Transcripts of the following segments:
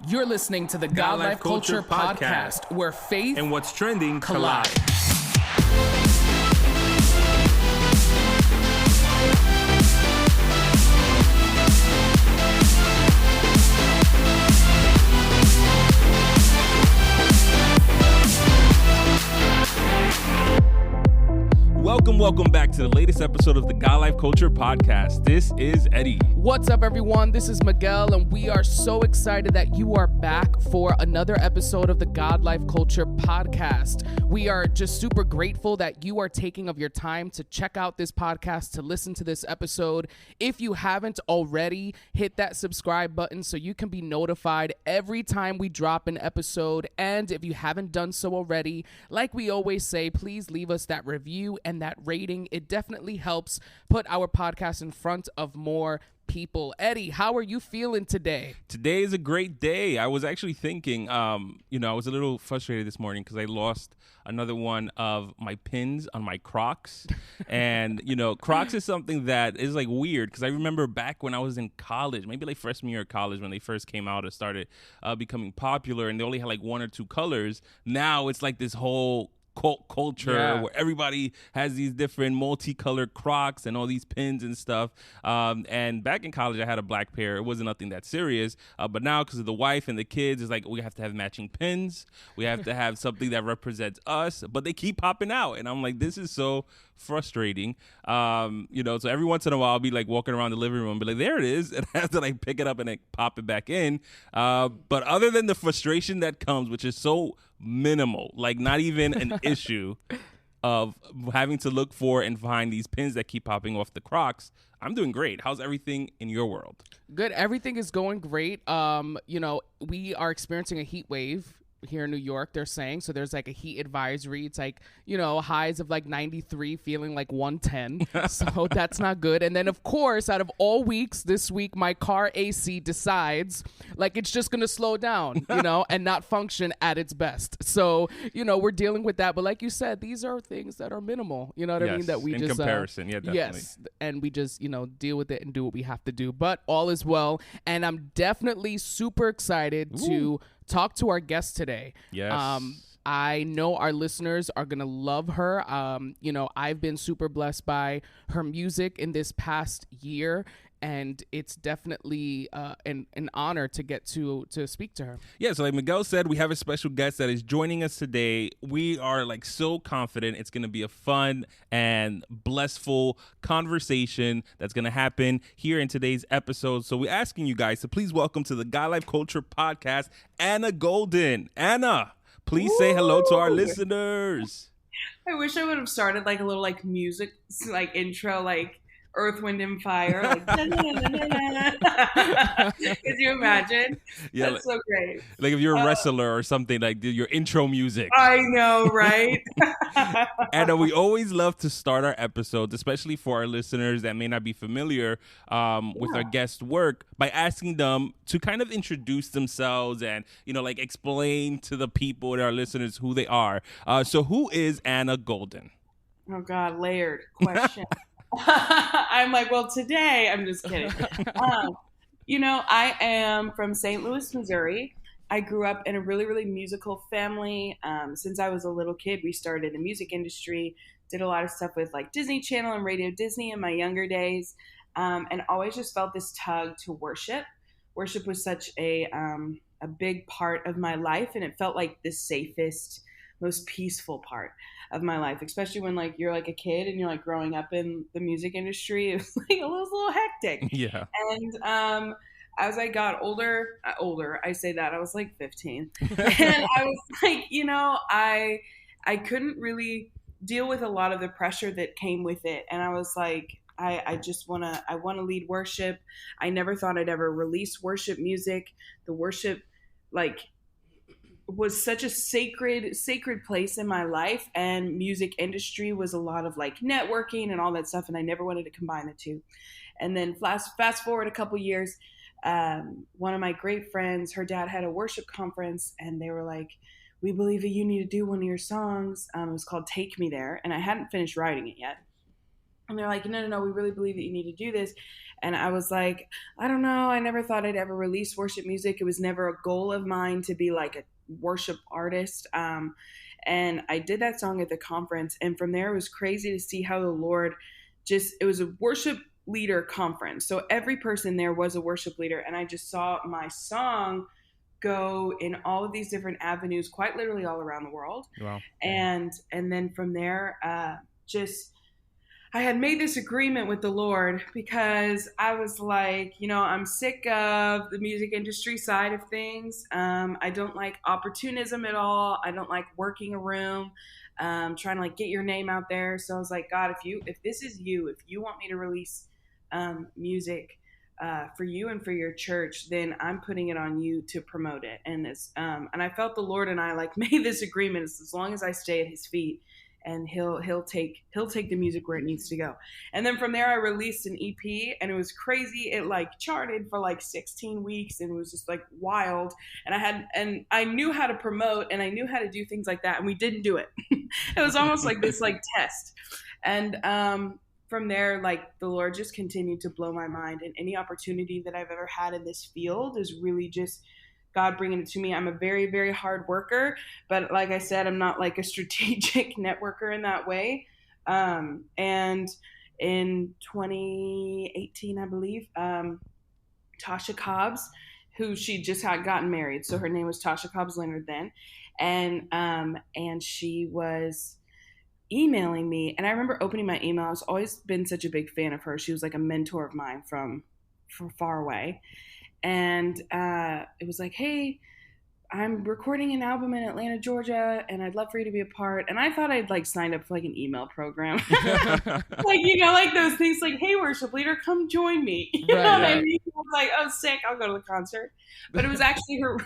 You're listening to the God Life Culture podcast, where faith and what's trending collide. Welcome back to the latest episode of the God Life Culture podcast. This is Eddie. What's up, everyone? This is Miguel, and we are so excited that you are back for another episode of the God Life Culture podcast. We are just super grateful that you are taking of your time to check out this podcast, to listen to this episode. If you haven't already, hit that subscribe button so you can be notified every time we drop an episode. And if you haven't done so already, like we always say, please leave us that review and that rating. It definitely helps put our podcast in front of more people. Eddie, how are you feeling today? Today is a great day. I was actually thinking, I was a little frustrated this morning because I lost another one of my pins on my Crocs. And, Crocs is something that is like weird because I remember back when I was in college, maybe like freshman year of college when they first came out and started becoming popular, and they only had like one or two colors. Now it's like this whole culture where everybody has these different multicolored Crocs and all these pins and stuff. And back in college, I had a black pair. It wasn't nothing that serious. But now, because of the wife and the kids, it's like we have to have matching pins. We have to have something that represents us. But they keep popping out, and I'm like, this is so frustrating. So every once in a while, I'll be like walking around the living room and be like, there it is, and I have to like pick it up and like pop it back in. But other than the frustration that comes, which is so minimal, like not even an issue of having to look for and find these pins that keep popping off the Crocs, I'm doing great. How's everything in your world? Good. Everything is going great. We are experiencing a heat wave here in New York, they're saying. So there's like a heat advisory. It's like, highs of like 93, feeling like 110. So that's not good. And then, of course, out of all weeks, this week, my car AC decides like it's just going to slow down, and not function at its best. So, we're dealing with that. But like you said, these are things that are minimal, I mean? That we in just, comparison. Definitely. Yes. And we just, deal with it and do what we have to do. But all is well. And I'm definitely super excited to talk to our guest today. Yes. I know our listeners are going to love her. I've been super blessed by her music in this past year, and it's definitely an honor to get to speak to her. Yeah, so like Miguel said, we have a special guest that is joining us today. We are like so confident it's going to be a fun and blissful conversation that's going to happen here in today's episode. So we're asking you guys to please welcome to the God Life Culture podcast, Anna Golden. Anna, please say hello to our listeners. I wish I would have started like a little like music like intro, like Earth, Wind, and Fire. Like, could you imagine? Yeah, that's so great. Like if you're a wrestler or something, like your intro music. I know, right? And we always love to start our episodes, especially for our listeners that may not be familiar with our guest work, by asking them to kind of introduce themselves and, like explain to the people and our listeners who they are. So who is Anna Golden? Oh, God, layered question. I'm like, well, today, I'm just kidding. I am from St. Louis, Missouri. I grew up in a really, really musical family. Since I was a little kid, we started in the music industry, did a lot of stuff with like Disney Channel and Radio Disney in my younger days, and always just felt this tug to worship. Worship was such a big part of my life, and it felt like the safest, most peaceful part of my life, especially when like you're like a kid and you're like growing up in the music industry. It was like a little hectic. Yeah. And as I got older, I say that I was like 15, and I was like, I couldn't really deal with a lot of the pressure that came with it, and I was like, I want to lead worship. I never thought I'd ever release worship music. The worship, like, was such a sacred place in my life, and music industry was a lot of like networking and all that stuff, and I never wanted to combine the two. And then fast forward a couple years, one of my great friends, her dad had a worship conference, and they were like, we believe that you need to do one of your songs. It was called Take Me There, and I hadn't finished writing it yet. And they're like, no, we really believe that you need to do this. And I was like, I don't know. I never thought I'd ever release worship music. It was never a goal of mine to be like a worship artist. And I did that song at the conference. And from there, it was crazy to see how the Lord it was a worship leader conference. So every person there was a worship leader. And I just saw my song go in all of these different avenues, quite literally all around the world. Wow. And then from there, I had made this agreement with the Lord because I was like, I'm sick of the music industry side of things. I don't like opportunism at all. I don't like working a room, trying to like get your name out there. So I was like, God, if this is you, if you want me to release music for you and for your church, then I'm putting it on you to promote it. And and I felt the Lord and I like made this agreement as long as I stay at His feet. And he'll take the music where it needs to go. And then from there, I released an EP, and it was crazy. It like charted for like 16 weeks, and it was just like wild. And I knew how to promote, and I knew how to do things like that, and we didn't do it. It was almost like this like test. And from there, like the Lord just continued to blow my mind. And any opportunity that I've ever had in this field is really just God bringing it to me. I'm a very, very hard worker, but like I said, I'm not like a strategic networker in that way. And in 2018, I believe, Tasha Cobbs, who she just had gotten married. So her name was Tasha Cobbs Leonard then. And she was emailing me. And I remember opening my email. I've always been such a big fan of her. She was like a mentor of mine from far away. And it was like, hey, I'm recording an album in Atlanta, Georgia, and I'd love for you to be a part. And I thought I'd like signed up for like an email program. Like, like those things like, hey, worship leader, come join me. You know what I mean? I was like, oh, sick, I'll go to the concert. But it was actually her.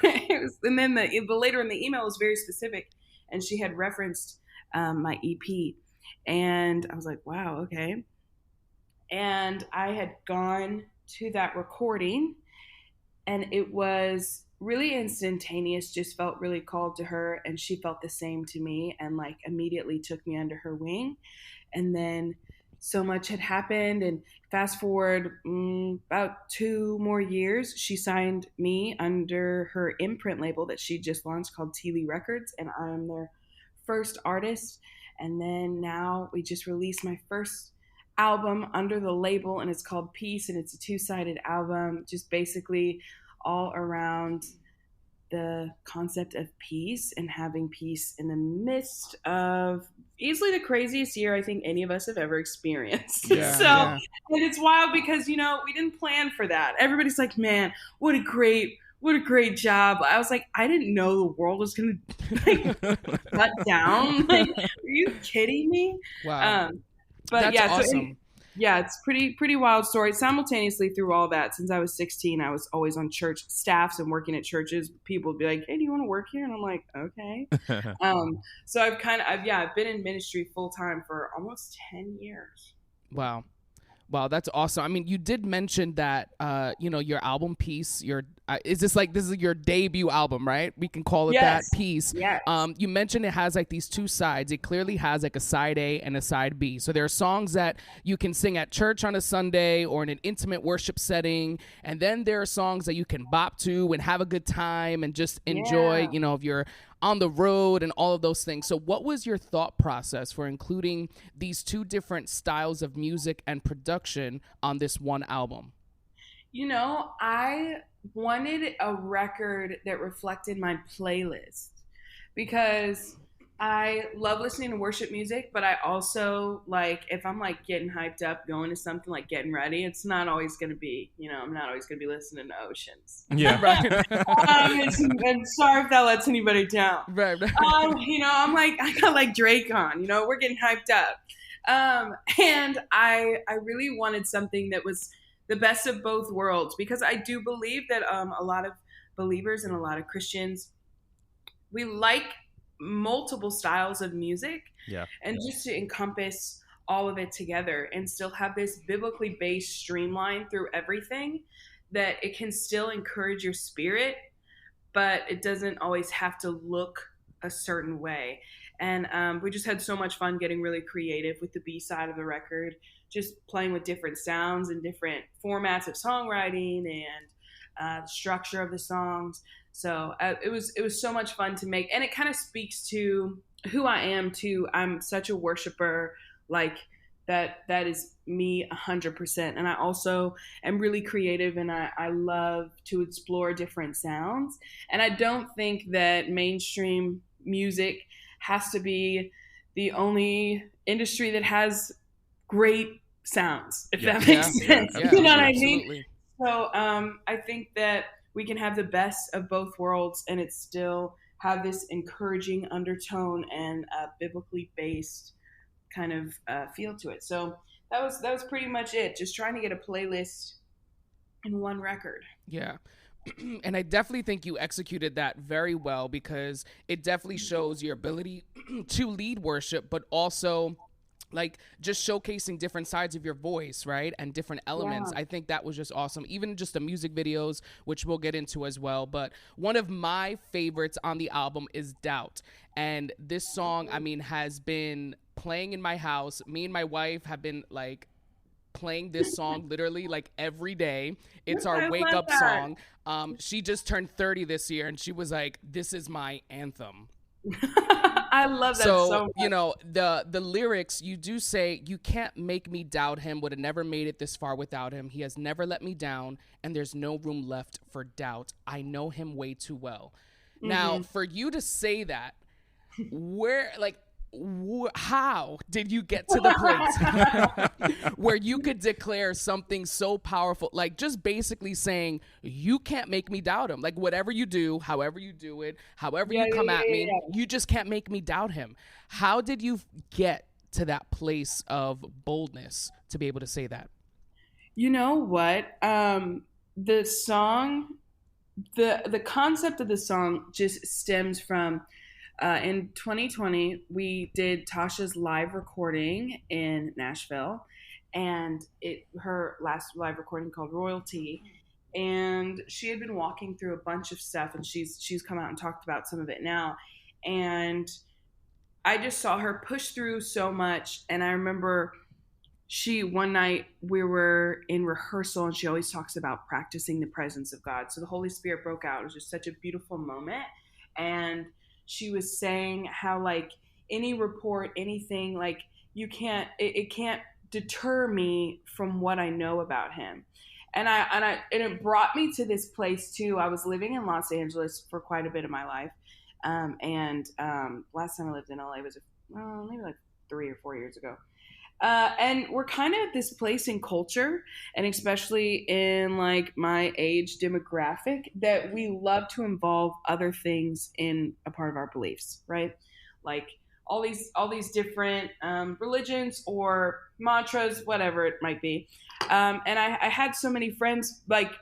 And then the later in the email was very specific. And she had referenced my EP. And I was like, wow, okay. And I had gone to that recording. And it was really instantaneous, just felt really called to her. And she felt the same to me and like immediately took me under her wing. And then so much had happened. And fast forward about 2 more years, she signed me under her imprint label that she just launched called Teely Records. And I am their first artist. And then now we just released my first album under the label, and it's called Peace, and it's a 2-sided album, just basically all around the concept of peace and having peace in the midst of easily the craziest year I think any of us have ever experienced. And it's wild because we didn't plan for that. Everybody's like, man, what a great job. I was like, I didn't know the world was gonna like shut down. Like, are you kidding me? Wow. But that's awesome. It's pretty wild story. Simultaneously through all that, since I was 16, I was always on church staffs and working at churches. People would be like, hey, do you want to work here? And I'm like, okay. So I've been in ministry full time for almost 10 years. Wow. That's awesome. I mean, you did mention that, your album Peace, this is your debut album, right? We can call it that, Peace. Yes. You mentioned it has like these 2 sides. It clearly has like a side A and a side B. So there are songs that you can sing at church on a Sunday or in an intimate worship setting. And then there are songs that you can bop to and have a good time and just enjoy, if you're on the road and all of those things. So what was your thought process for including these 2 different styles of music and production on this one album? I wanted a record that reflected my playlist because I love listening to worship music, but I also like, if I'm like getting hyped up, going to something like getting ready, it's not always going to be, I'm not always going to be listening to Oceans. Yeah, right. And sorry if that lets anybody down. Right. I'm like, I got like Drake on, we're getting hyped up. And I really wanted something that was the best of both worlds, because I do believe that a lot of believers and a lot of Christians, we like multiple styles of music, and just to encompass all of it together and still have this biblically based streamline through everything, that it can still encourage your spirit, but it doesn't always have to look a certain way. And we just had so much fun getting really creative with the B side of the record, just playing with different sounds and different formats of songwriting and the structure of the songs. So it was so much fun to make, and it kind of speaks to who I am too. I'm such a worshiper, like that is me 100%. And I also am really creative, and I love to explore different sounds. And I don't think that mainstream music has to be the only industry that has great sounds, if that makes sense. You know what I mean? So I think that we can have the best of both worlds, and it still have this encouraging undertone and biblically based kind of feel to it. So that was pretty much it. Just trying to get a playlist in one record. Yeah. And I definitely think you executed that very well, because it definitely shows your ability to lead worship, but also like just showcasing different sides of your voice, right? And different elements. Yeah. I think that was just awesome. Even just the music videos, which we'll get into as well. But one of my favorites on the album is Doubt. And this song, I mean, has been playing in my house. Me and my wife have been like playing this song literally like every day. It's our wake up song. She just turned 30 this year, and she was like, "This is my anthem." I love that so much. You know, the lyrics, you do say, "You can't make me doubt him, would have never made it this far without him. He has never let me down, and there's no room left for doubt. I know him way too well." Mm-hmm. Now, for you to say that, where, like, how did you get to the place where you could declare something so powerful, like just basically saying, "You can't make me doubt him. Like, whatever you do, however you do it, however you come at me, you just can't make me doubt him." How did you get to that place of boldness to be able to say that? You know what? The song, the concept of the song just stems from in 2020, we did Tasha's live recording in Nashville, and her last live recording called Royalty. And she had been walking through a bunch of stuff, and she's come out and talked about some of it now. And I just saw her push through so much. And I remember one night we were in rehearsal, and she always talks about practicing the presence of God. So the Holy Spirit broke out. It was just such a beautiful moment. And she was saying how, like, any report, anything, like, it can't deter me from what I know about him. And it brought me to this place too. I was living in Los Angeles for quite a bit of my life. And last time I lived in LA was maybe like 3 or 4 years ago. And we're kind of at this place in culture, and especially in like my age demographic, that we love to involve other things in a part of our beliefs, right? Like all these different religions or mantras, whatever it might be. And I had so many friends like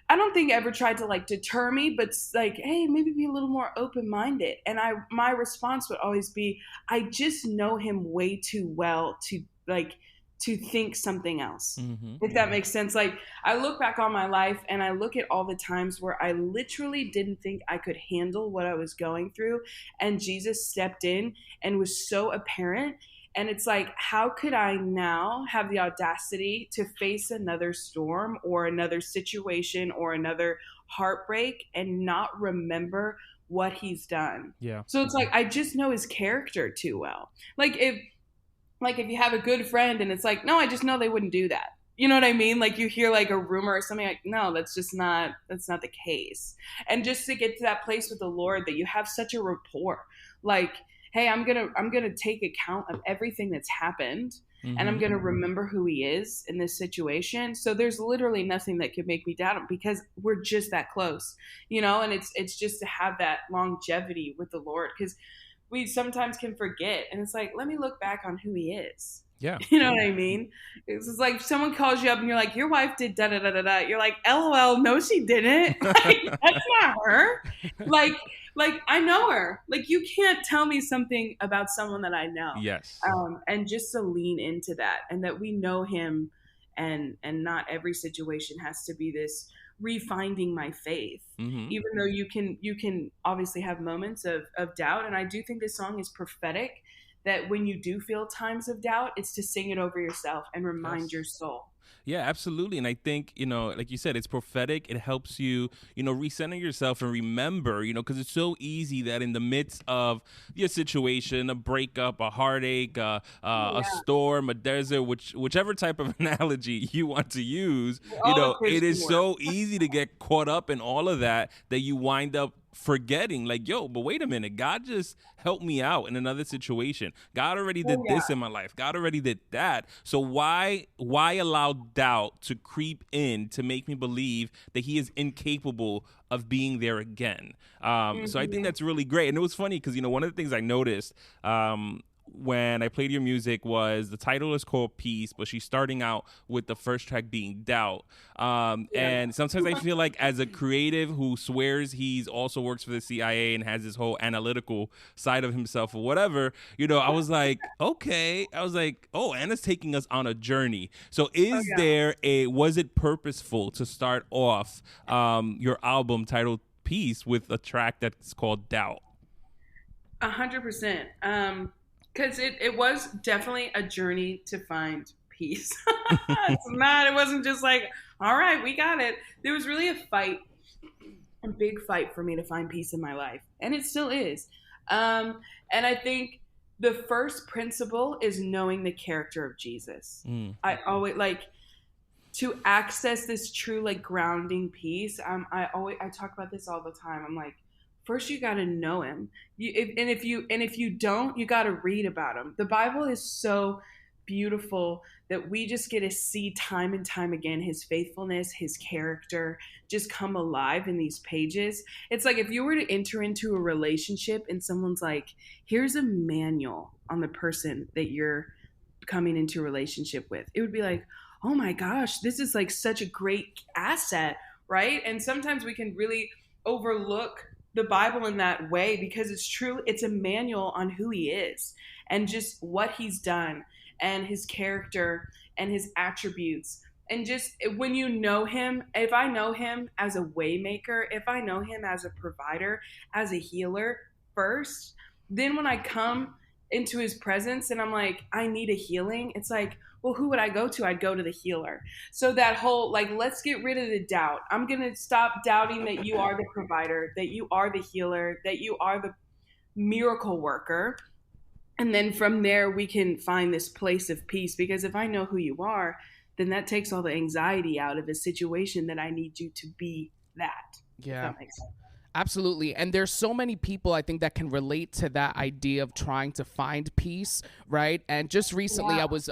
I don't think ever tried to like deter me, but like, hey, maybe be a little more open-minded. And my response would always be, I just know him way too well to think something else, if that makes sense. Like, I look back on my life and I look at all the times where I literally didn't think I could handle what I was going through, and Jesus stepped in and was so apparent. And it's like, how could I now have the audacity to face another storm or another situation or another heartbreak and not remember what he's done? Yeah. So it's like, I just know his character too well. Like if you have a good friend and it's like, no, I just know they wouldn't do that. You know what I mean? Like you hear like a rumor or something, like, no, that's not the case. And just to get to that place with the Lord that you have such a rapport, like, hey, I'm gonna take account of everything that's happened, and I'm gonna remember who he is in this situation. So there's literally nothing that could make me doubt him, because we're just that close, you know. And it's just to have that longevity with the Lord, because we sometimes can forget, and it's like, let me look back on who he is. Yeah. You know what I mean? It's like if someone calls you up and you're like, your wife did da da da da da. You're like, LOL, no, she didn't. Like, that's not her. Like I know her. Like, you can't tell me something about someone that I know. Yes. And just to lean into that, and that we know him, and not every situation has to be this refinding my faith. Mm-hmm. Even though you can obviously have moments of doubt. And I do think this song is prophetic, that when you do feel times of doubt, it's to sing it over yourself and remind Yes. your soul. Yeah, absolutely. And I think, like you said, it's prophetic. It helps you, recenter yourself and remember, because it's so easy that in the midst of your situation, a breakup, a heartache, a storm, a desert, whichever type of analogy you want to use, it is so easy to get caught up in all of that you wind up forgetting, like, yo, but wait a minute, God just helped me out in another situation. God already did this in my life. God already did that. So why allow doubt to creep in to make me believe that he is incapable of being there again? So I think that's really great. And it was funny because, one of the things I noticed when I played your music was the title is called Peace, but she's starting out with the first track being Doubt. And sometimes I feel like as a creative who swears he's also works for the CIA and has this whole analytical side of himself or whatever, I was like, okay. I was like, oh, Anna's taking us on a journey. So was it purposeful to start off your album titled Peace with a track that's called Doubt? 100%. Because it was definitely a journey to find peace. It wasn't just like, all right, we got it. There was really a big fight for me to find peace in my life. And it still is. And I think the first principle is knowing the character of Jesus. I always to access this true grounding peace. I talk about this all the time. I'm like, first, you got to know him. If you don't, you got to read about him. The Bible is so beautiful that we just get to see time and time again his faithfulness, his character just come alive in these pages. It's like if you were to enter into a relationship and someone's like, here's a manual on the person that you're coming into a relationship with, it would be like, oh my gosh, this is such a great asset, right? And sometimes we can really overlook the Bible in that way because it's true. It's a manual on who he is and just what he's done and his character and his attributes. And just when you know him, if I know him as a waymaker, if I know him as a provider, as a healer first, then when I come into his presence and I'm like, I need a healing, it's like, well, who would I go to? I'd go to the healer. So that whole, let's get rid of the doubt. I'm going to stop doubting that you are the provider, that you are the healer, that you are the miracle worker. And then from there, we can find this place of peace. Because if I know who you are, then that takes all the anxiety out of a situation that I need you to be that. Yeah. If that makes sense. Absolutely. And there's so many people, I think, that can relate to that idea of trying to find peace, right? And just recently I was,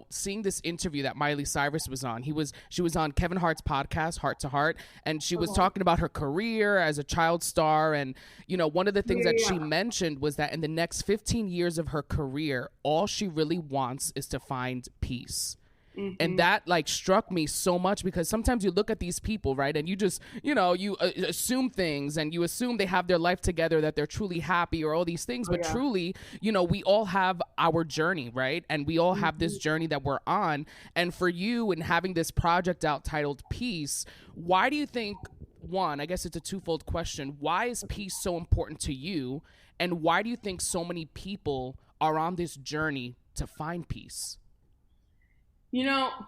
seeing this interview that Miley Cyrus was on. She was on Kevin Hart's podcast, Heart to Heart, and she was talking about her career as a child star. And, one of the things that she mentioned was that in the next 15 years of her career, all she really wants is to find peace. Mm-hmm. And that struck me so much because sometimes you look at these people, right, and you just, you assume things and you assume they have their life together, that they're truly happy or all these things. But truly, we all have our journey, right? And we all have this journey that we're on. And for you and having this project out titled Peace, why do you think, one, I guess it's a twofold question, why is peace so important to you? And why do you think so many people are on this journey to find peace?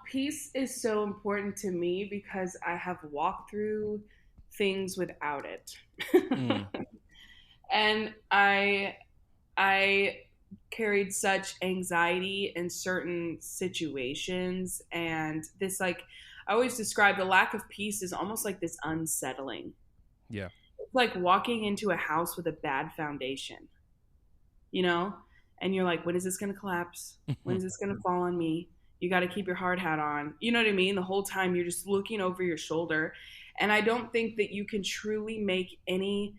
Peace is so important to me because I have walked through things without it. And I carried such anxiety in certain situations. And this, I always describe the lack of peace is almost like this unsettling. Yeah. It's like walking into a house with a bad foundation, and you're like, when is this going to collapse? When is this going to fall on me? You got to keep your hard hat on. You know what I mean? The whole time you're just looking over your shoulder. And I don't think that you can truly make any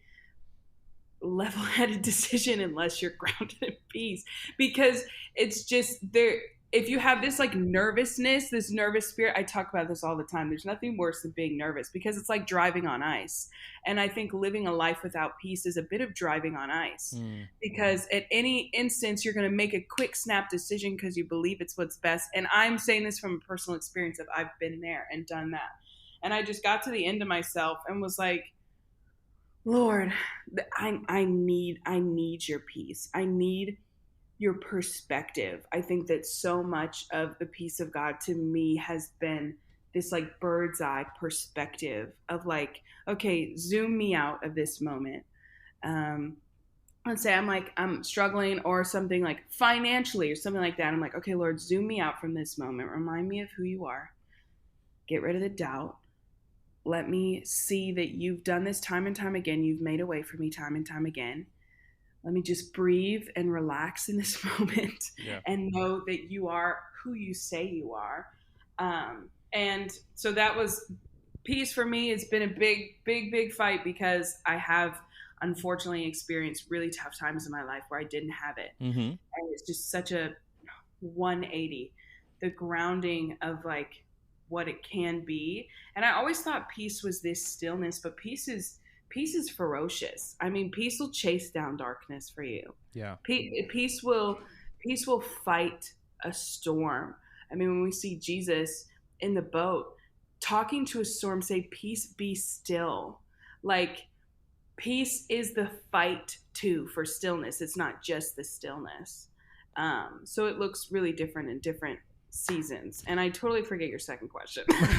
level-headed decision unless you're grounded in peace. Because it's just there. If you have this nervousness, this nervous spirit, I talk about this all the time. There's nothing worse than being nervous because it's like driving on ice. And I think living a life without peace is a bit of driving on ice because at any instance, you're going to make a quick snap decision because you believe it's what's best. And I'm saying this from a personal experience of I've been there and done that. And I just got to the end of myself and was like, Lord, I need your peace. I need your perspective. I think that so much of the peace of God to me has been this like bird's eye perspective of like, okay, zoom me out of this moment. Let's say I'm struggling or something like financially or something like that. I'm like, okay, Lord, zoom me out from this moment. Remind me of who you are. Get rid of the doubt. Let me see that you've done this time and time again. You've made a way for me time and time again. Let me just breathe and relax in this moment and know that you are who you say you are. And so that was peace for me. It's been a big fight because I have unfortunately experienced really tough times in my life where I didn't have it. Mm-hmm. And it's just such a 180, the grounding of like what it can be. And I always thought peace was this stillness, but peace is ferocious. I mean, peace will chase down darkness for you. Yeah. Peace will fight a storm. I mean, when we see Jesus in the boat talking to a storm, say, peace, be still. Like, peace is the fight too for stillness. It's not just the stillness. So it looks really different in different seasons. And I totally forget your second question. It's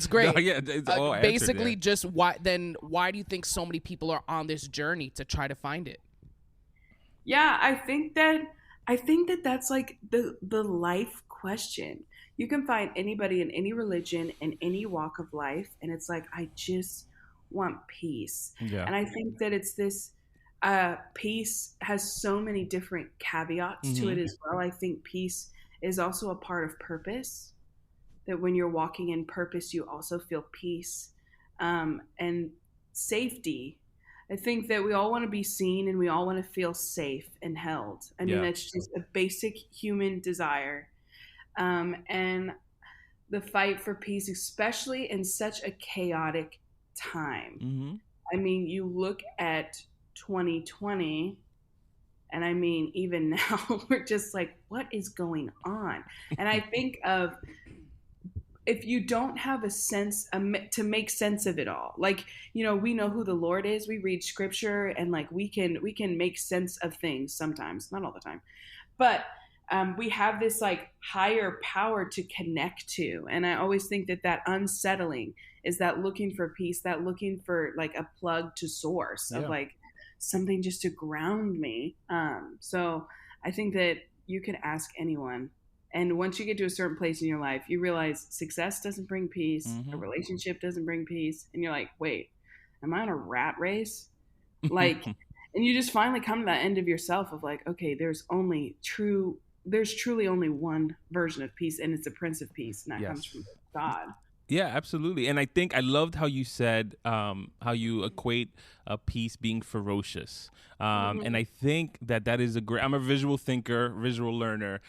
great. No, yeah, it's all answered, basically yeah. just why do you think so many people are on this journey to try to find it? Yeah, I think that that's like the life question. You can find anybody in any religion, in any walk of life, and it's like, I just want peace. Yeah. And I think that it's this peace has so many different caveats to it as well. I think peace is also a part of purpose, that when you're walking in purpose, you also feel peace, and safety. I think that we all want to be seen and we all want to feel safe and held. I mean, that's just a basic human desire. And the fight for peace, especially in such a chaotic time. Mm-hmm. I mean, you look at 2020, and I mean, even now, we're just like, what is going on? And I think of, if you don't have a sense to make sense of it all, like, you know, we know who the Lord is. We read scripture and like we can make sense of things sometimes, not all the time, but we have this like higher power to connect to. And I always think that unsettling is that looking for peace, that looking for like a plug to source of like something just to ground me. So I think that you can ask anyone. And once you get to a certain place in your life, you realize success doesn't bring peace. A relationship doesn't bring peace. And you're like, wait, am I in a rat race? Like, and you just finally come to that end of yourself of like, okay, there's truly only one version of peace, and it's the Prince of Peace, and that comes from God. Yeah, absolutely. And I think I loved how you said how you equate peace being ferocious. And I think that is I'm a visual thinker, visual learner.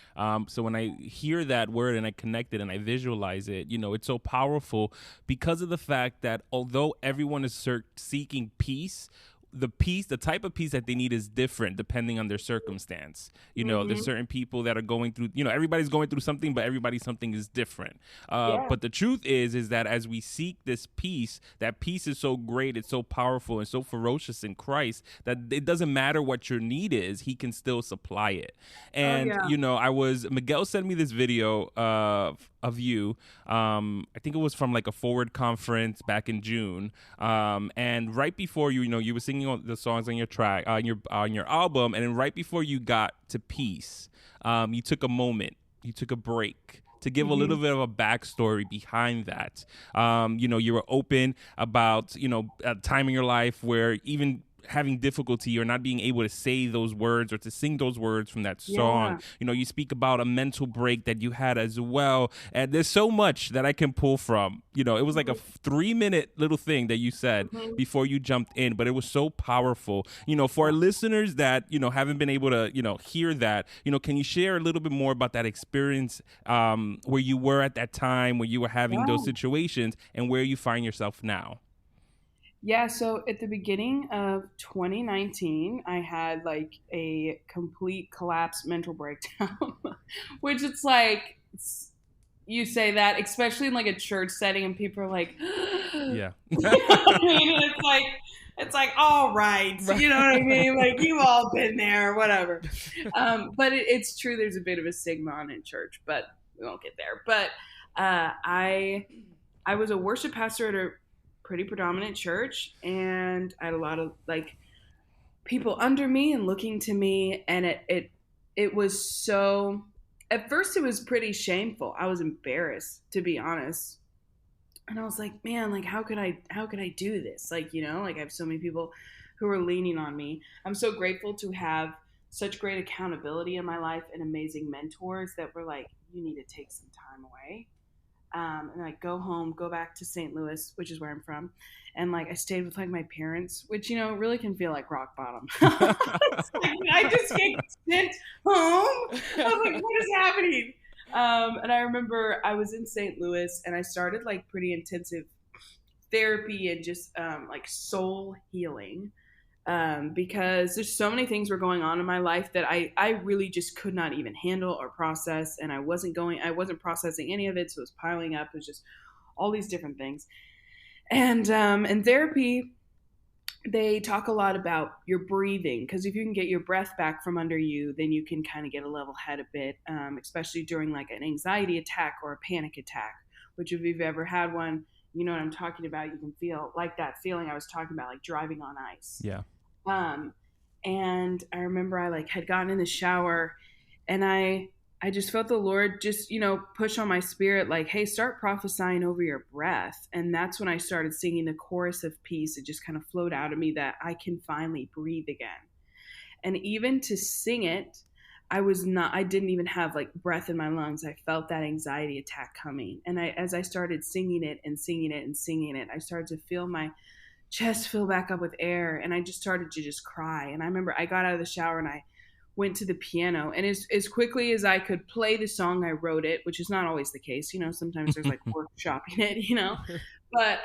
So when I hear that word and I connect it and I visualize it, you know, it's so powerful because of the fact that although everyone is seeking peace, the type of peace that they need is different depending on their circumstance. You know, there's certain people that are going through, you know, everybody's going through something, but something is different. But the truth is that as we seek this peace, that peace is so great, it's so powerful and so ferocious in Christ that it doesn't matter what your need is, he can still supply it. And, you know, Miguel sent me this video of you. I think it was from like a Forward conference back in June. And right before you were singing the songs on your track, on your album, and then right before you got to peace, you took a moment, you took a break to give a little bit of a backstory behind that. You know, you were open about, you know, a time in your life where even having difficulty or not being able to say those words or to sing those words from that song. You know, you speak about a mental break that you had as well. And there's so much that I can pull from. You know, it was like a 3-minute little thing that you said before you jumped in, but it was so powerful. You know, for our listeners that, you know, haven't been able to, you know, hear that, you know, can you share a little bit more about that experience where you were at that time, where you were having those situations, and where you find yourself now? Yeah, so at the beginning of 2019, I had like a complete collapse mental breakdown, which it's like, you say that, especially in like a church setting, and people are like, Yeah. you know what I mean? And it's like, all right, you know what I mean? Like you've all been there, whatever. But it's true. There's a bit of a stigma on in church, but we won't get there. But I was a worship pastor at a pretty predominant church, and I had a lot of like people under me and looking to me, and it was so. At first, it was pretty shameful. I was embarrassed, to be honest, and I was like, man, like how could I do this? Like, you know, like I have so many people who are leaning on me. I'm so grateful to have such great accountability in my life and amazing mentors that were like, you need to take some time away. And like go home, go back to St. Louis, which is where I'm from. And like I stayed with like my parents, which, you know, really can feel like rock bottom. Like, I just get sent home. I was like, what is happening? And I remember I was in St. Louis and I started like pretty intensive therapy and just like soul healing. Because there's so many things were going on in my life that I really just could not even handle or process. And I wasn't processing any of it. So it was piling up. It was just all these different things. And in therapy, they talk a lot about your breathing, because if you can get your breath back from under you, then you can kind of get a level head a bit, especially during like an anxiety attack or a panic attack, which if you've ever had one, you know what I'm talking about. You can feel like that feeling I was talking about, like driving on ice. Yeah. And I remember I like had gotten in the shower and I just felt the Lord just, you know, push on my spirit, like, hey, start prophesying over your breath. And that's when I started singing the chorus of peace. It just kind of flowed out of me that I can finally breathe again. And even to sing it, I didn't even have like breath in my lungs. I felt that anxiety attack coming. And as I started singing it and singing it and singing it, I started to feel my chest fill back up with air, and I just started to just cry. And I remember I got out of the shower and I went to the piano, and as quickly as I could play the song, I wrote it, which is not always the case. You know, sometimes there's like workshopping it, you know, but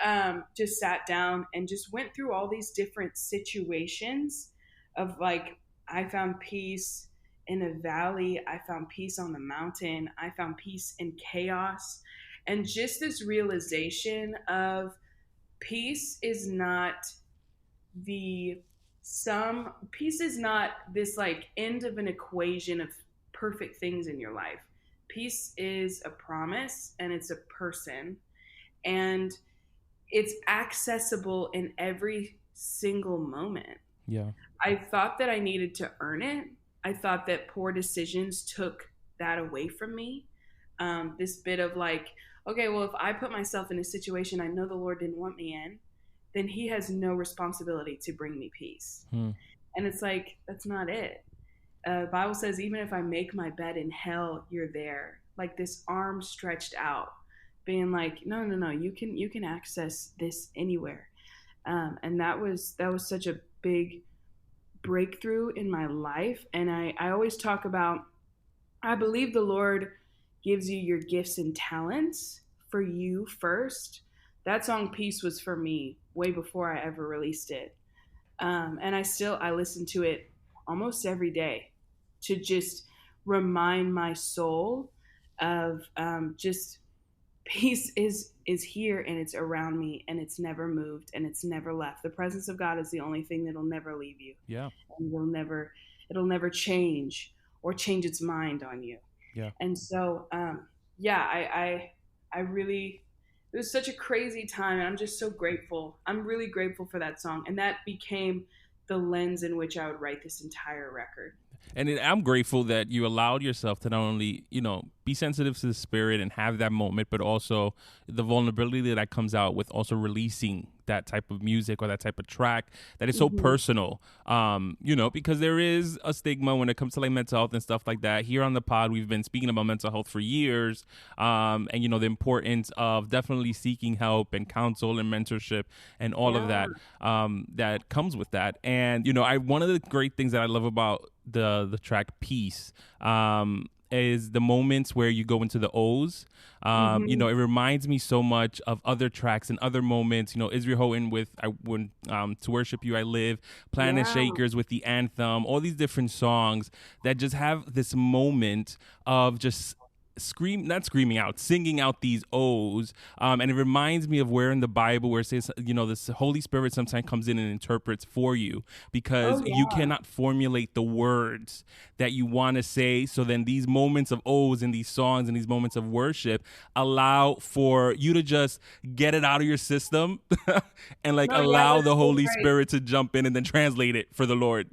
just sat down and just went through all these different situations of like, I found peace in a valley. I found peace on the mountain. I found peace in chaos. And just this realization of peace is not peace is not this like end of an equation of perfect things in your life. Peace is a promise, and it's a person, and it's accessible in every single moment. Yeah. I thought that I needed to earn it. I thought that poor decisions took that away from me. This bit of like, okay, well, if I put myself in a situation I know the Lord didn't want me in, then he has no responsibility to bring me peace. And it's like, that's not it. The Bible says, even if I make my bed in hell, you're there. Like this arm stretched out, being like, no, you can access this anywhere. And that was such a big breakthrough in my life. And I always talk about, I believe the Lord gives you your gifts and talents for you first. That song Peace was for me way before I ever released it. And I listen to it almost every day to just remind my soul of just peace is here, and it's around me, and it's never moved, and it's never left. The presence of God is the only thing that'll never leave you. Yeah. And it'll never change or change its mind on you. Yeah. And so, I really, it was such a crazy time, and I'm just so grateful. I'm really grateful for that song. And that became the lens in which I would write this entire record. And I'm grateful that you allowed yourself to not only, you know, be sensitive to the spirit and have that moment, but also the vulnerability that comes out with also releasing that type of music or that type of track that is so personal, you know, because there is a stigma when it comes to like mental health and stuff like that. Here on the pod, we've been speaking about mental health for years, and, you know, the importance of definitely seeking help and counsel and mentorship and all of that that comes with that. And, you know, one of the great things that I love about the track Peace is the moments where you go into the O's. You know, it reminds me so much of other tracks and other moments. You know, Israel Houghton with To Worship You I Live, Planet Shakers with the anthem, all these different songs that just have this moment of just singing out these O's. And it reminds me of where in the Bible where it says, the Holy Spirit sometimes comes in and interprets for you because you cannot formulate the words that you want to say. So then these moments of O's and these songs and these moments of worship allow for you to just get it out of your system and allow the Holy Spirit to jump in and then translate it for the Lord.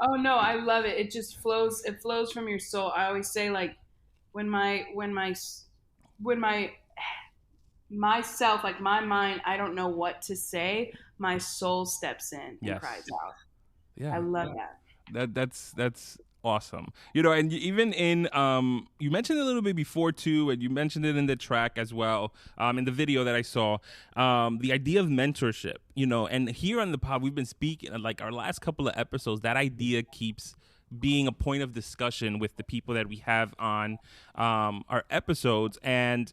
Oh no, I love it. It just flows. It flows from your soul. I always say, like, when myself, like my mind, I don't know what to say, my soul steps in and cries out. Yeah, I love that. That's awesome. And even in you mentioned it a little bit before too, and you mentioned it in the track as well, in the video that I saw, the idea of mentorship, and here on the pod we've been speaking, like our last couple of episodes, that idea keeps being a point of discussion with the people that we have on our episodes. And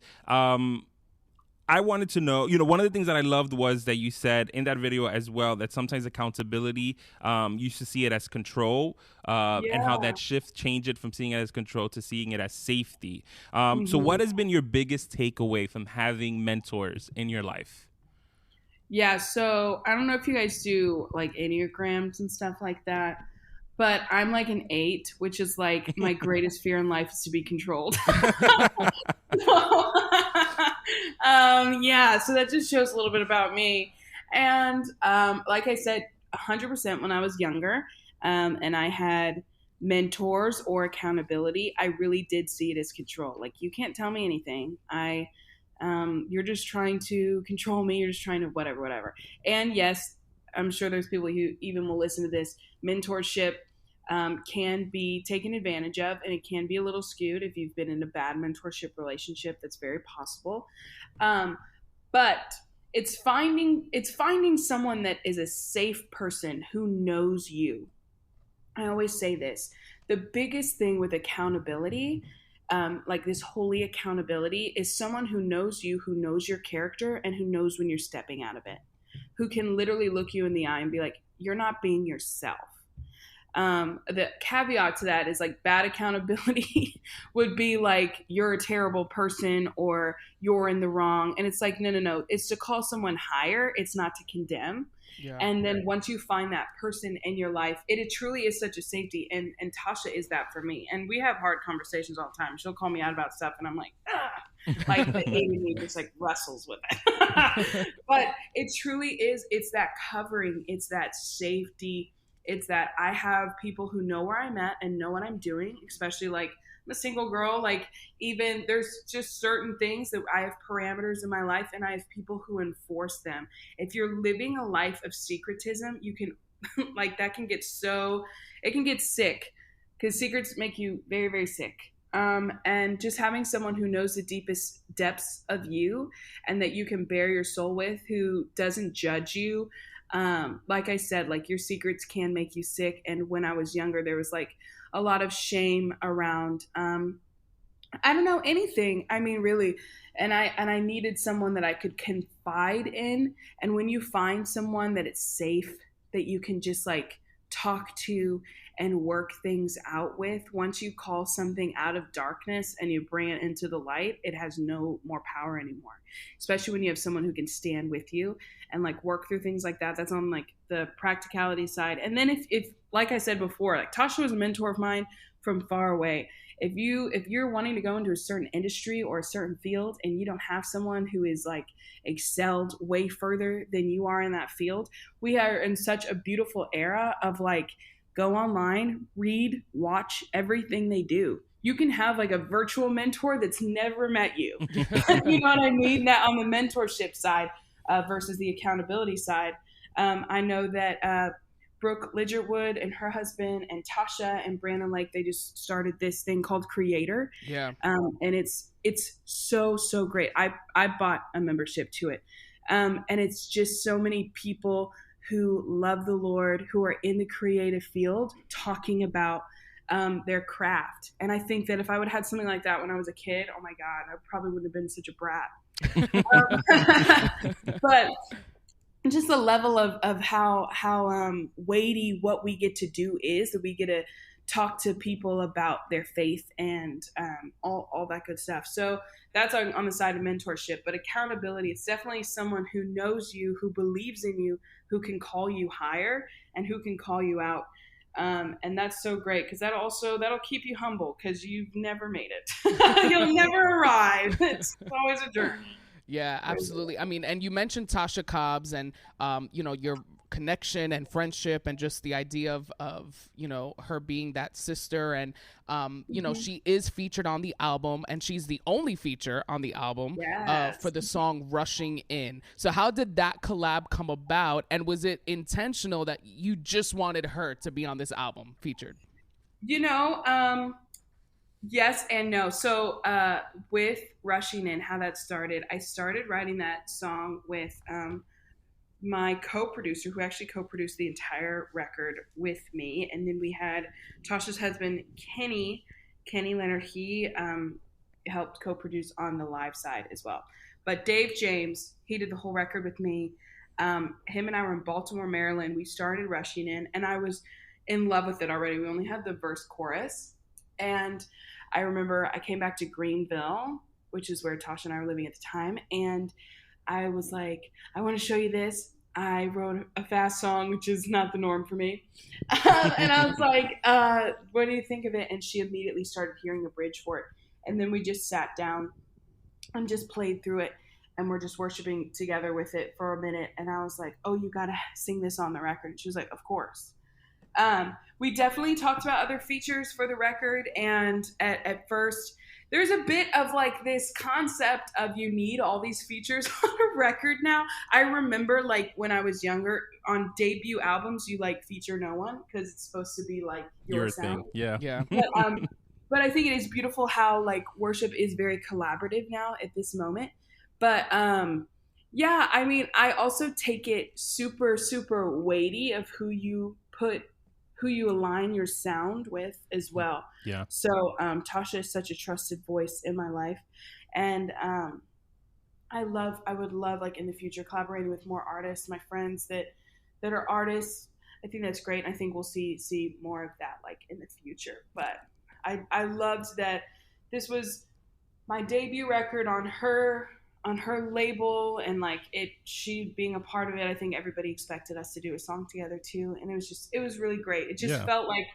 I wanted to know, one of the things that I loved was that you said in that video as well that sometimes accountability, you used to see it as control, and how that shift changed it from seeing it as control to seeing it as safety. So what has been your biggest takeaway from having mentors in your life? Yeah, so I don't know if you guys do like Enneagrams and stuff like that, but I'm like an 8, which is like my greatest fear in life is to be controlled. So that just shows a little bit about me. And like I said, 100% when I was younger, and I had mentors or accountability, I really did see it as control. Like, you can't tell me anything. You're just trying to control me. You're just trying to whatever. And yes, I'm sure there's people who even will listen to this. Mentorship can be taken advantage of, and it can be a little skewed if you've been in a bad mentorship relationship. That's very possible. But it's finding someone that is a safe person who knows you. I always say this: the biggest thing with accountability, like this holy accountability, is someone who knows you, who knows your character, and who knows when you're stepping out of it, who can literally look you in the eye and be like, you're not being yourself. The caveat to that is like bad accountability would be like, you're a terrible person or you're in the wrong. And it's like, no. It's to call someone higher. It's not to condemn. Yeah. And then once you find that person in your life, it truly is such a safety. And Tasha is that for me. And we have hard conversations all the time. She'll call me out about stuff and I'm like, like the A in me just like wrestles with it. But it truly is. It's that covering. It's that safety. It's that I have people who know where I'm at and know what I'm doing, especially like I'm a single girl. Like, even there's just certain things that I have parameters in my life and I have people who enforce them. If you're living a life of secretism, you can like that can get it can get sick because secrets make you very, very sick. And just having someone who knows the deepest depths of you and that you can bare your soul with, who doesn't judge you. Like I said, like your secrets can make you sick. And when I was younger, there was like a lot of shame around, I don't know, anything. I mean, really. And I needed someone that I could confide in. And when you find someone that it's safe, that you can just like talk to and work things out with, once you call something out of darkness and you bring it into the light, it has no more power anymore. Especially when you have someone who can stand with you and like work through things like that. That's on like the practicality side. And then if like I said before, like Tasha was a mentor of mine from far away. If you're wanting to go into a certain industry or a certain field and you don't have someone who is like excelled way further than you are in that field, we are in such a beautiful era of like, go online, read, watch everything they do. You can have like a virtual mentor that's never met you. You know what I mean? That on the mentorship side versus the accountability side. I know that Brooke Lidgerwood and her husband and Tasha and Brandon Lake, they just started this thing called Creator. Yeah. And it's so great. I bought a membership to it. And it's just so many people who love the Lord, who are in the creative field, talking about their craft. And I think that if I would have had something like that when I was a kid, oh my God, I probably wouldn't have been such a brat. But just the level of how weighty what we get to do is, that we get to talk to people about their faith and all that good stuff. So that's on the side of mentorship. But accountability, it's definitely someone who knows you, who believes in you, who can call you higher and who can call you out. And that's so great because that'll keep you humble because you've never made it. You'll never arrive. It's always a journey. Yeah, absolutely. I mean, and you mentioned Tasha Cobbs and, your connection and friendship and just the idea of her being that sister. And, she is featured on the album and she's the only feature on the album for the song Rushing In. So how did that collab come about? And was it intentional that you just wanted her to be on this album featured? Yes and no. So with Rushing In, how that started, I started writing that song with my co-producer, who actually co-produced the entire record with me. And then we had Tasha's husband, Kenny Leonard. He helped co-produce on the live side as well. But Dave James, he did the whole record with me. Him and I were in Baltimore, Maryland. We started Rushing In, and I was in love with it already. We only had the verse chorus. And I remember I came back to Greenville, which is where Tasha and I were living at the time. And I was like, I want to show you this. I wrote a fast song, which is not the norm for me. And I was like, what do you think of it? And she immediately started hearing a bridge for it. And then we just sat down and just played through it. And we're just worshiping together with it for a minute. And I was like, oh, you got to sing this on the record. And she was like, of course. We definitely talked about other features for the record. And at first, there's a bit of like this concept of you need all these features on a record now. I remember like when I was younger on debut albums, you like feature no one because it's supposed to be like your sound. Thing. Yeah. But I think it is beautiful how like worship is very collaborative now at this moment. But yeah, I mean, I also take it super, super weighty of who you align your sound with as well. Yeah. So Tasha is such a trusted voice in my life. And I would love like in the future collaborating with more artists, my friends that are artists. I think that's great. I think we'll see more of that like in the future. But I loved that this was my debut record on her label, and like she being a part of it. I think everybody expected us to do a song together too, and it was really great. It just felt like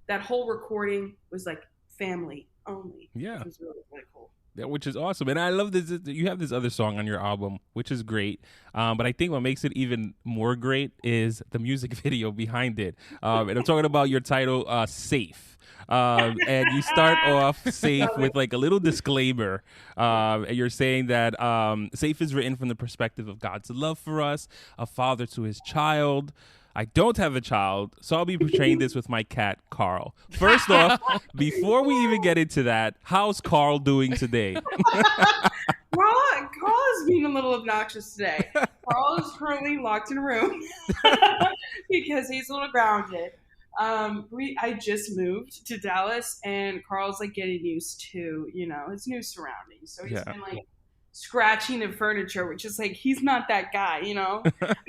that whole recording was like family only. Yeah, it was really, really cool. Yeah, which is awesome. And I love this. You have this other song on your album, which is great. But I think what makes it even more great is the music video behind it. And I'm talking about your title, Safe. And you start off Safe with like a little disclaimer. And you're saying that Safe is written from the perspective of God's love for us, a father to his child. I don't have a child, so I'll be portraying this with my cat, Carl. First off, before we even get into that, how's Carl doing today? Carl is being a little obnoxious today. Carl is currently locked in a room because he's a little grounded. I just moved to Dallas, and Carl's like getting used to, his new surroundings. So he's been like scratching the furniture, which is like, he's not that guy,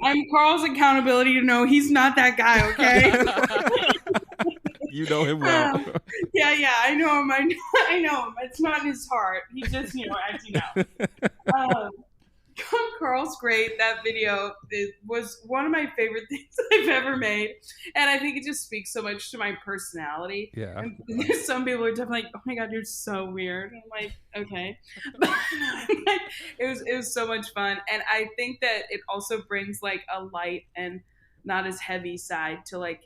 I'm Carl's accountability to know he's not that guy, okay? You know him well. Yeah, I know him. I know him. It's not in his heart. He just, acting out. Carl's great. That video was one of my favorite things I've ever made, and I think it just speaks so much to my personality. Yeah. And some people are definitely like, "Oh my God, you're so weird." I'm like, okay, but it was so much fun, and I think that it also brings like a light and not as heavy side to like.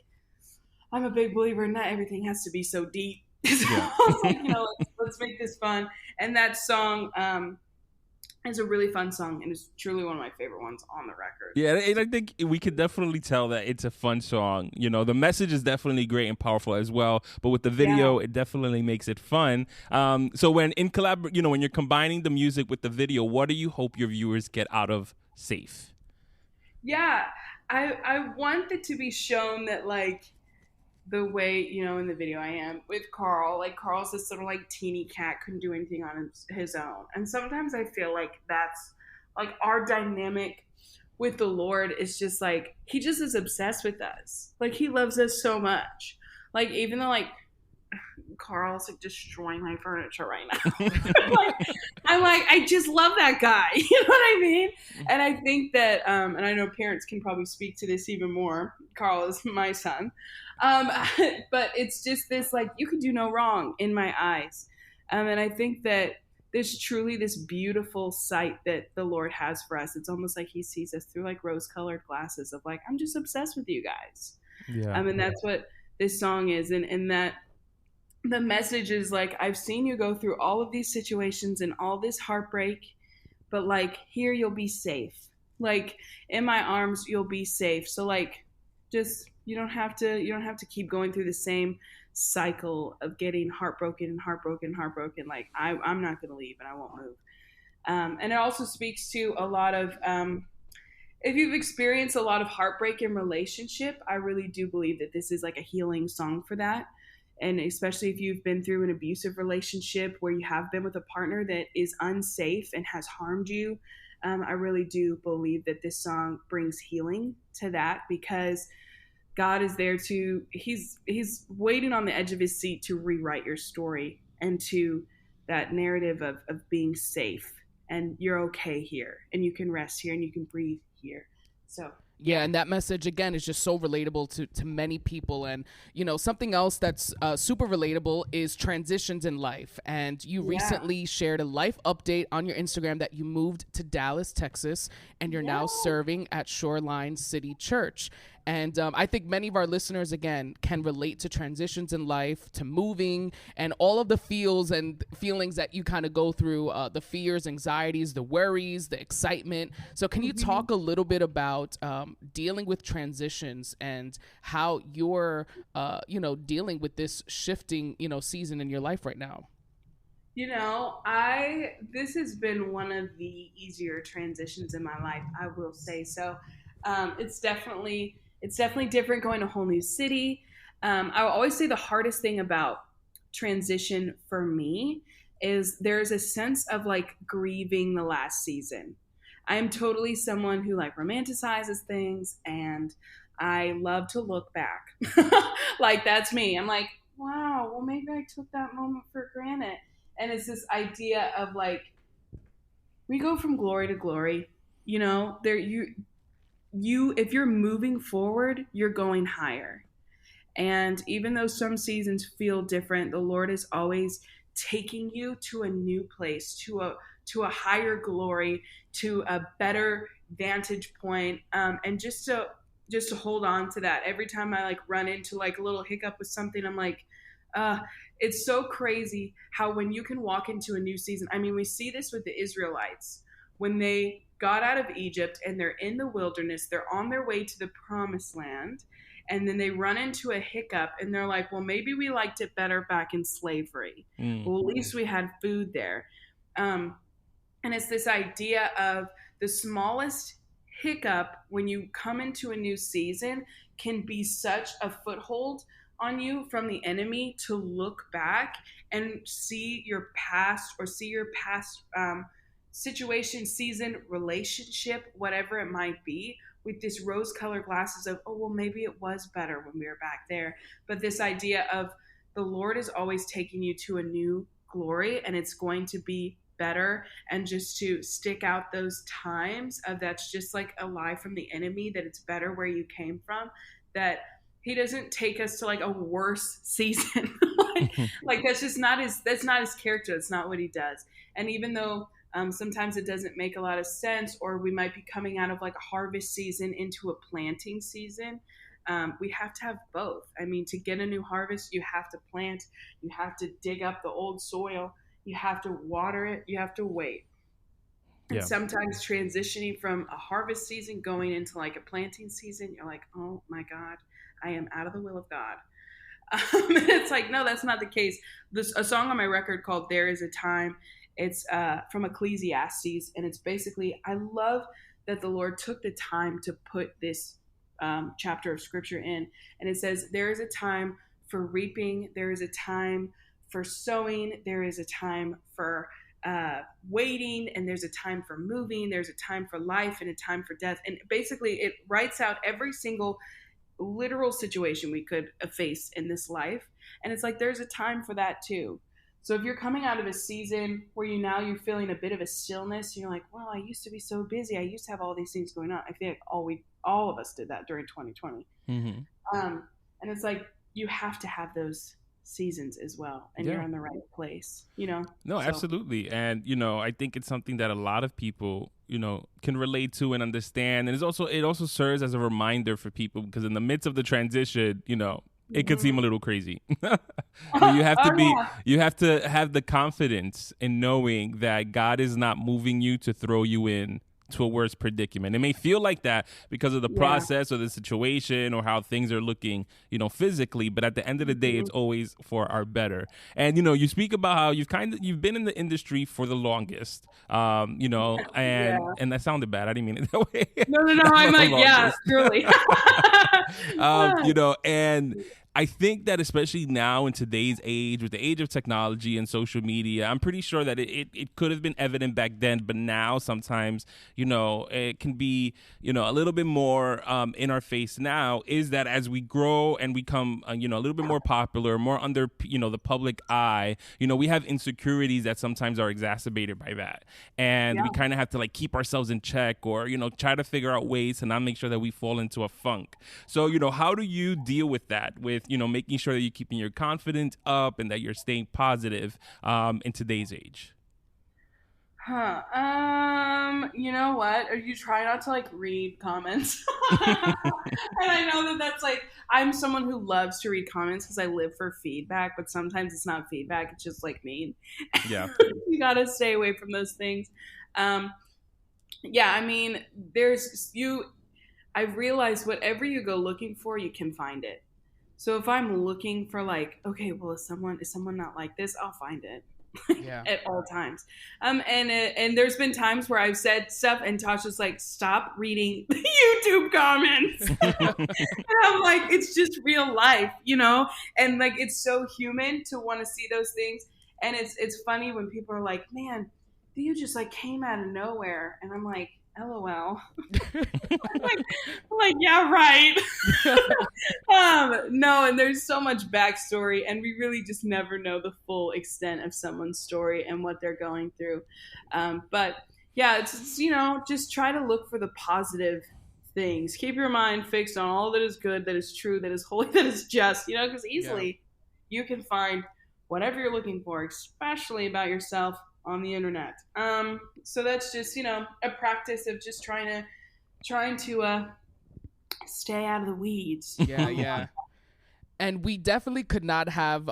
I'm a big believer in not everything has to be so deep. So I was like, let's make this fun, and that song. It's a really fun song, and it's truly one of my favorite ones on the record. Yeah, and I think we could definitely tell that it's a fun song. The message is definitely great and powerful as well, but with the video, it definitely makes it fun. So when when you're combining the music with the video, what do you hope your viewers get out of Safe? Yeah, I want it to be shown that like the way, in the video I am with Carl. Like, Carl's this little, like, teeny cat, couldn't do anything on his own. And sometimes I feel like that's, like, our dynamic with the Lord is just, like, he just is obsessed with us. Like, he loves us so much. Like, even though, like, Carl's like destroying my furniture right now. I just love that guy. You know what I mean? And I think that, and I know parents can probably speak to this even more. Carl is my son. But it's just this, like, you could do no wrong in my eyes. And I think that there's truly this beautiful sight that the Lord has for us. It's almost like he sees us through like rose-colored glasses of like, I'm just obsessed with you guys. Yeah. And that's what this song is. And that the message is like, I've seen you go through all of these situations and all this heartbreak, but like here you'll be safe. Like in my arms, you'll be safe. So like, just, you don't have to keep going through the same cycle of getting heartbroken. Like I'm not going to leave and I won't move. And it also speaks to a lot of, if you've experienced a lot of heartbreak in relationship, I really do believe that this is like a healing song for that. And especially if you've been through an abusive relationship where you have been with a partner that is unsafe and has harmed you, I really do believe that this song brings healing to that, because God is there to, he's waiting on the edge of his seat to rewrite your story and to that narrative of being safe, and you're okay here and you can rest here and you can breathe here. So yeah, and that message, again, is just so relatable to many people. And, you know, something else that's super relatable is transitions in life. And you recently shared a life update on your Instagram that you moved to Dallas, Texas, and you're now serving at Shoreline City Church. And I think many of our listeners, again, can relate to transitions in life, to moving, and all of the feels and feelings that you kind of go through, the fears, anxieties, the worries, the excitement. So can you talk a little bit about dealing with transitions and how you're, dealing with this shifting, season in your life right now? This has been one of the easier transitions in my life, I will say. So it's definitely different going to a whole new city. I will always say the hardest thing about transition for me is there's a sense of like grieving the last season. I am totally someone who like romanticizes things, and I love to look back. Like that's me. I'm like, wow, well maybe I took that moment for granted. And it's this idea of like, we go from glory to glory, if you're moving forward, you're going higher. And even though some seasons feel different, the Lord is always taking you to a new place, to a higher glory, to a better vantage point, and just to hold on to that. Every time I like run into like a little hiccup with something, I'm like, it's so crazy how when you can walk into a new season. I mean, we see this with the Israelites when they got out of Egypt and they're in the wilderness, they're on their way to the promised land, and then they run into a hiccup and they're like, well, maybe we liked it better back in slavery. Well, at least we had food there. And it's this idea of the smallest hiccup when you come into a new season can be such a foothold on you from the enemy to look back and see your past situation, season, relationship, whatever it might be, with this rose-colored glasses of, oh, well, maybe it was better when we were back there. But this idea of the Lord is always taking you to a new glory, and it's going to be better. And just to stick out those times of that's just like a lie from the enemy, that it's better where you came from, that he doesn't take us to like a worse season. like that's not his character. That's not what he does. And even though sometimes it doesn't make a lot of sense, or we might be coming out of like a harvest season into a planting season, we have to have both. I mean, to get a new harvest, you have to plant, you have to dig up the old soil, you have to water it, you have to wait. And sometimes transitioning from a harvest season going into like a planting season, you're like, oh my God, I am out of the will of God. And it's like, no, that's not the case. A song on my record called There Is a Time. It's from Ecclesiastes, and it's basically, I love that the Lord took the time to put this chapter of scripture in. And it says, there is a time for reaping, there is a time for sowing, there is a time for waiting, and there's a time for moving, there's a time for life and a time for death. And basically it writes out every single literal situation we could face in this life. And it's like there's a time for that too. So if you're coming out of a season where you're feeling a bit of a stillness, you're like, well, I used to be so busy. I used to have all these things going on. I feel like all of us did that during 2020. And it's like you have to have those seasons as well, and you're in the right place, No, absolutely. And I think it's something that a lot of people can relate to and understand, and it also serves as a reminder for people, because in the midst of the transition, it could seem a little crazy. You have to have the confidence in knowing that God is not moving you to throw you in to a worse predicament. It may feel like that because of the process or the situation or how things are looking, physically, but at the end of the day, it's always for our better. And, you speak about how you've been in the industry for the longest, and that sounded bad. I didn't mean it that way. No. I'm like, yeah, truly. And I think that especially now in today's age, with the age of technology and social media, I'm pretty sure that it could have been evident back then, but now sometimes, it can be, a little bit more in our face now, is that as we grow and become, a little bit more popular, more under, the public eye, we have insecurities that sometimes are exacerbated by that. And we kind of have to keep ourselves in check, or, try to figure out ways to not make sure that we fall into a funk. So, how do you deal with that, with making sure that you're keeping your confidence up and that you're staying positive in today's age? You know what? Or you try not to read comments. And I know that's I'm someone who loves to read comments because I live for feedback, but sometimes it's not feedback, it's just mean. Yeah. You gotta stay away from those things. I mean, I've realized whatever you go looking for, you can find it. So if I'm looking for okay, well, is someone not like this? I'll find it. At all times. And there's been times where I've said stuff and Tasha's stop reading the YouTube comments. And I'm like, it's just real life, and it's so human to want to see those things. And it's funny when people are like, man, you just came out of nowhere. And I'm like, LOL. I'm like, yeah, right. No, and there's so much backstory, and we really just never know the full extent of someone's story and what they're going through. But yeah, it's just try to look for the positive things. Keep your mind fixed on all that is good, that is true, that is holy, that is just, because easily you can find whatever you're looking for, especially about yourself, on the internet. So that's just, a practice of just trying to stay out of the weeds. Yeah. And we definitely could not have,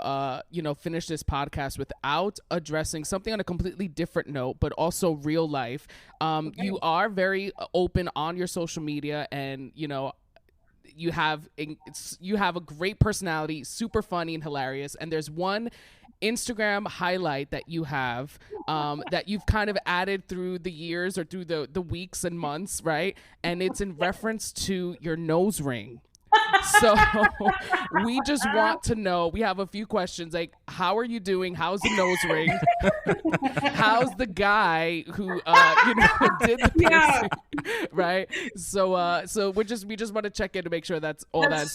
finished this podcast without addressing something on a completely different note, but also real life. Okay. You are very open on your social media, and, you have a great personality, super funny and hilarious. And there's one Instagram highlight that you have that you've kind of added through the years or through the weeks and months, right? And it's in reference to your nose ring. So we just want to know, we have a few questions, how are you doing? How's the nose ring? How's the guy who did the piercing? Right? So we just want to check in to make sure that's okay. That's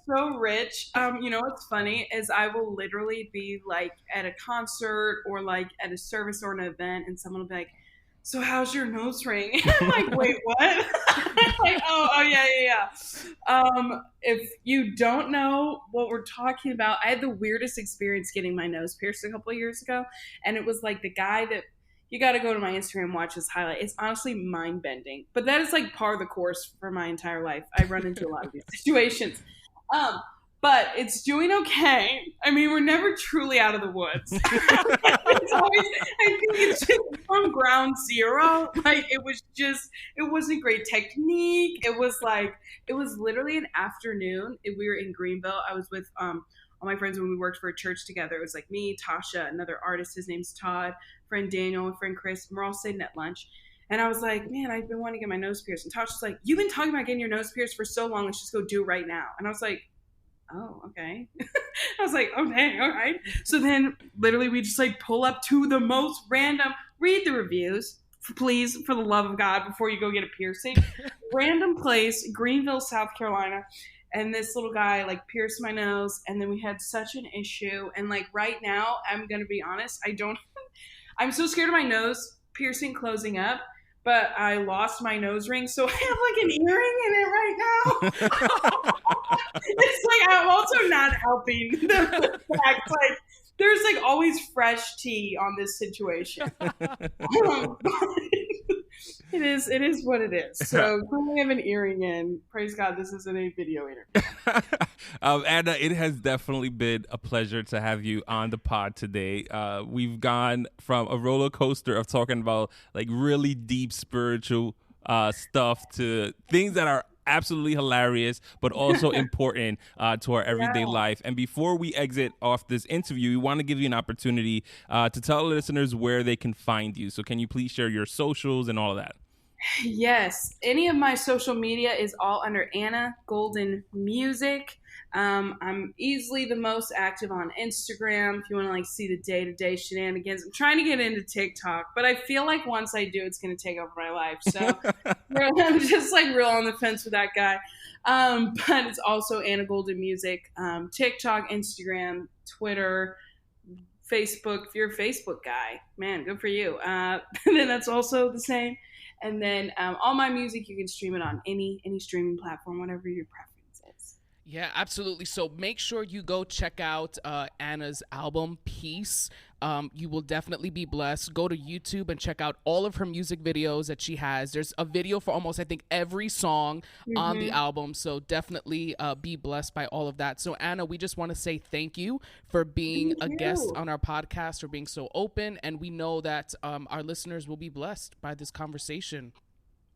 so rich. What's funny is I will literally be at a concert or at a service or an event, and someone will be like, so how's your nose ring? I'm like, wait, what? Oh yeah. If you don't know what we're talking about, I had the weirdest experience getting my nose pierced a couple of years ago. And it was the guy that, you got to go to my Instagram and watch his highlight. It's honestly mind bending, but that is par of the course for my entire life. I run into a lot of these situations. But it's doing okay. I mean, we're never truly out of the woods. It's always, I think it's just from ground zero. It wasn't great technique. It was literally an afternoon. We were in Greenville. I was with all my friends when we worked for a church together. It was me, Tasha, another artist. His name's Todd, friend Daniel, friend Chris. And we're all sitting at lunch. And I was like, man, I've been wanting to get my nose pierced. And Tasha's like, you've been talking about getting your nose pierced for so long. Let's just go do it right now. And I was like, oh, okay. I was like, okay, all right. So then literally we just pull up to the most random, read the reviews, please, for the love of God, before you go get a piercing. Random place, Greenville, South Carolina. And this little guy like pierced my nose, and then we had such an issue. And like right now, I'm going to be honest, I'm so scared of my nose piercing closing up, but I lost my nose ring, so I have like an earring in it right now. It's like I'm also not helping the fact like there's like always fresh tea on this situation. It is what it is. So I have an earring in. Praise God, this isn't a video interview. Anna, it has definitely been a pleasure to have you on the pod today. We've gone from a roller coaster of talking about like really deep spiritual stuff to things that are absolutely hilarious, but also important to our everyday life. And before we exit off this interview, we want to give you an opportunity to tell listeners where they can find you. So can you please share your socials and all of that? Yes. Any of my social media is all under Anna Golden Music. I'm easily the most active on Instagram if you want to like see the day-to-day shenanigans. I'm trying to get into TikTok, but I feel like once I do, it's going to take over my life. So I'm just like real on the fence with that guy. But it's also Anna Golden Music, TikTok, Instagram, Twitter, Facebook. If you're a Facebook guy, man, good for you. And then that's also the same. And then all my music, you can stream it on any streaming platform, whatever your preference is. Yeah, absolutely. So make sure you go check out Anna's album, Peace. You will definitely be blessed. Go to YouTube and check out all of her music videos that she has. There's a video for almost, I think, every song on the album. So definitely be blessed by all of that. So Anna, we just want to say thank you for being a guest on our podcast, for being so open. And we know that our listeners will be blessed by this conversation.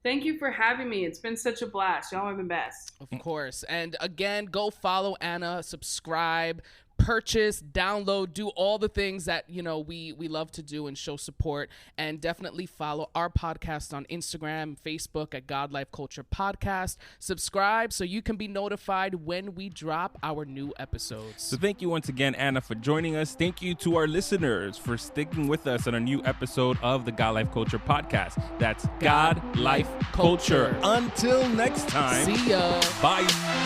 Thank you for having me. It's been such a blast. Y'all are the best. Of course. And again, go follow Anna, subscribe, purchase, download, do all the things that, you know, we love to do and show support. And definitely follow our podcast on Instagram, Facebook at God Life Culture Podcast. Subscribe so you can be notified when we drop our new episodes. So thank you once again, Anna, for joining us. Thank you to our listeners for sticking with us on a new episode of the God Life Culture Podcast. That's God Life Culture. Until next time. See ya. Bye.